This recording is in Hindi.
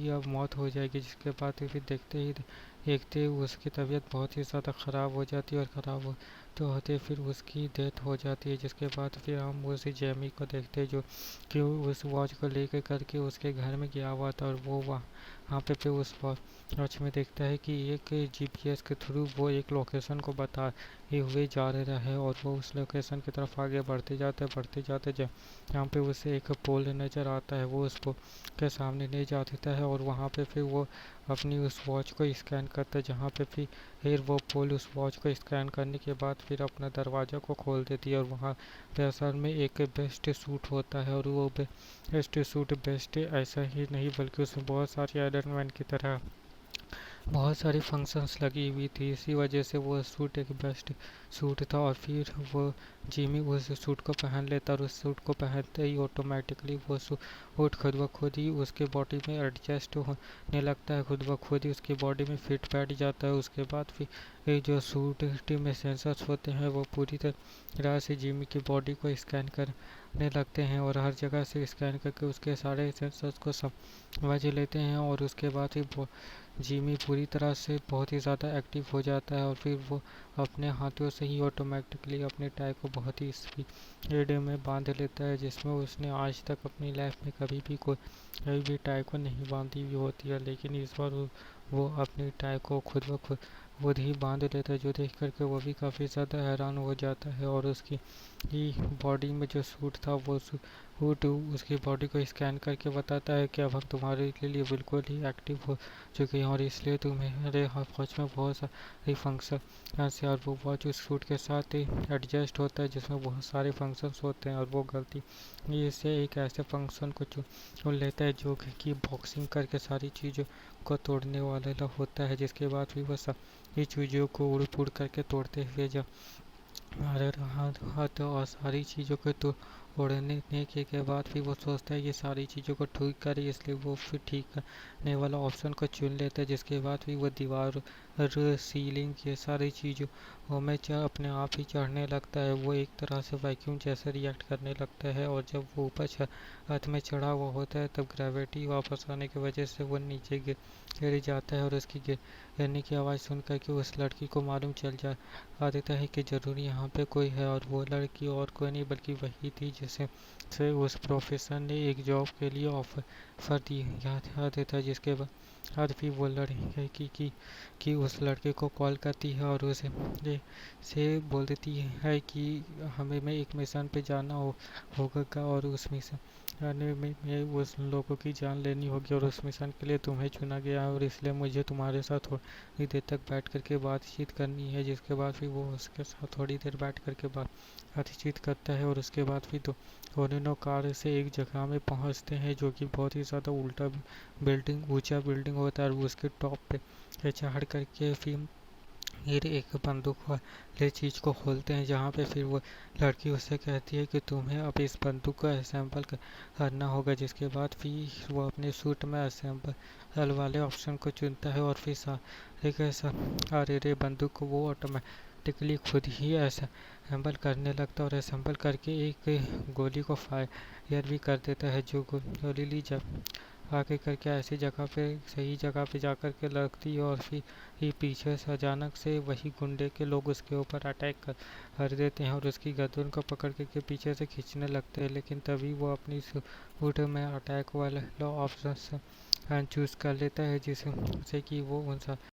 उसकी अब मौत हो जाएगी, जिसके बाद फिर देखते ही उसकी तबीयत बहुत ही ज़्यादा ख़राब हो जाती है और ख़राब हो तो होते फिर उसकी डेथ हो जाती है। जिसके बाद फिर हम उस जेमी को देखते हैं जो कि उस वॉच को लेकर करके उसके घर में गया हुआ था और वो वहाँ पे फिर उस वॉच में देखता है कि एक जीपीएस के थ्रू वो एक लोकेशन को बताए हुए जा रहा है और वो उस लोकेशन की तरफ आगे बढ़ते जाते जहाँ पे उसे एक पोल नज़र आता है, वो उस पोल के सामने ले जा देता है और वहाँ पे फिर वो अपनी उस वॉच को स्कैन करता है, जहाँ पे फिर वो पोल उस वॉच को स्कैन करने के बाद फिर अपना दरवाज़ा को खोल देती है और वहाँ पे असल में एक बेस्ट सूट होता है और वो बेस्ट सूट बेस्ट ऐसा ही नहीं बल्कि उसमें बहुत सारी आयरन मैन की तरह बहुत सारी फंक्शंस लगी हुई थी। इसी वजह से वो सूट एक बेस्ट सूट था और फिर वो जिमी उस सूट को पहन लेता और उस सूट को पहनते ही ऑटोमेटिकली वो सूट खुद ब खुद ही उसके बॉडी में एडजस्ट होने लगता है, खुद ब खुद ही उसकी बॉडी में फिट बैठ जाता है। उसके बाद फिर ये जो सूट में सेंसर्स होते हैं वो पूरी तरह से जिमी की बॉडी को स्कैन करने लगते हैं और हर जगह से स्कैन करके उसके सारे सेंसर्स को समझ लेते हैं और उसके बाद ही जिमी पूरी तरह से बहुत ही ज़्यादा एक्टिव हो जाता है और फिर वो अपने हाथों से ही ऑटोमेटिकली अपने टाई को बहुत ही स्पीड में बांध लेता है, जिसमें उसने आज तक अपनी लाइफ में कभी भी टाई को नहीं बांधी हुई होती है। लेकिन इस बार वो अपनी टाई को खुद ही बांध लेता है, जो देख करके वो भी काफ़ी ज़्यादा हैरान हो जाता है और उसकी बॉडी में जो सूट था वो सूट उसकी बॉडी को स्कैन करके बताता है कि अब हम तुम्हारे लिए बिल्कुल ही एक्टिव हो चुके हैं और इसलिए तुम्हारे वॉच में बहुत सारी फंक्शन से और वो वॉच उस सूट के साथ ही एडजस्ट होता है जिसमें बहुत सारे फंक्शंस होते हैं और वो गलती से एक ऐसे फंक्शन को चुन लेता है जो कि बॉक्सिंग करके सारी चीज़ों को तोड़ने वाला होता है। जिसके बाद भी वो सारी चीज़ों को उड़ पुड़ करके तोड़ते हुए जब हमारे हाथ और सारी चीज़ों को तोड़ने के बाद फिर वो सोचता है ये सारी चीज़ों को ठीक करे, इसलिए वो फिर ठीक करने वाला ऑप्शन को चुन लेता है। जिसके बाद फिर वो दीवार सीलिंग ये सारी चीज़ों में अपने आप ही चढ़ने लगता है। वो एक तरह से वैक्यूम जैसे रिएक्ट करने लगता है और जब वो ऊपर छत में चढ़ा हुआ होता है तब ग्रेविटी वापस आने की वजह से वो नीचे गिर जाता है और उसकी गिरने की आवाज़ सुन करके उस लड़की को मालूम चल जा देता है कि ज़रूरी यहाँ पे कोई है और वो लड़की और कोई नहीं बल्कि वही थी जिसे से उस प्रोफेसर ने एक जॉब के लिए ऑफर दिया देता है। जिसके बाद फिर वो लड़की की उस लड़के को कॉल करती है और से बोल देती है कि हमें में एक मिशन पे जाना होगा और उस मिशन में उस लोगों की जान लेनी होगी और उस मिशन के लिए तुम्हें चुना गया है और इसलिए मुझे तुम्हारे साथ थोड़ी देर तक बैठ करके बातचीत करनी है। जिसके बाद फिर वो उसके साथ थोड़ी देर बैठ करके बातचीत करता है और उसके बाद फिर दोनों कार से एक जगह में पहुंचते हैं जो कि बहुत ही ज़्यादा ऊंचा बिल्डिंग होता है और उसके टॉप पे चढ़ करके फिर एक बंदूक वाले चीज़ को खोलते हैं, जहाँ पे फिर वो लड़की उससे कहती है कि तुम्हें अब इस बंदूक को असेंबल करना होगा। जिसके बाद फिर वो अपने सूट में असेंबल वाले ऑप्शन को चुनता है और फिर सारे बंदूक को वो ऑटोमेटिकली खुद ही असेंबल करने लगता है और असेंबल करके एक गोली को फायर भी कर देता है, जो गोली ली जब आगे करके ऐसी जगह पे सही जगह पे जाकर के लगती है और फिर ही पीछे से अचानक से वही गुंडे के लोग उसके ऊपर अटैक कर देते हैं और उसकी गर्दन को पकड़ के पीछे से खींचने लगते हैं। लेकिन तभी वो अपनी सूट में अटैक वाला ऑप्शन चूज़ कर लेता है जिससे कि वो उन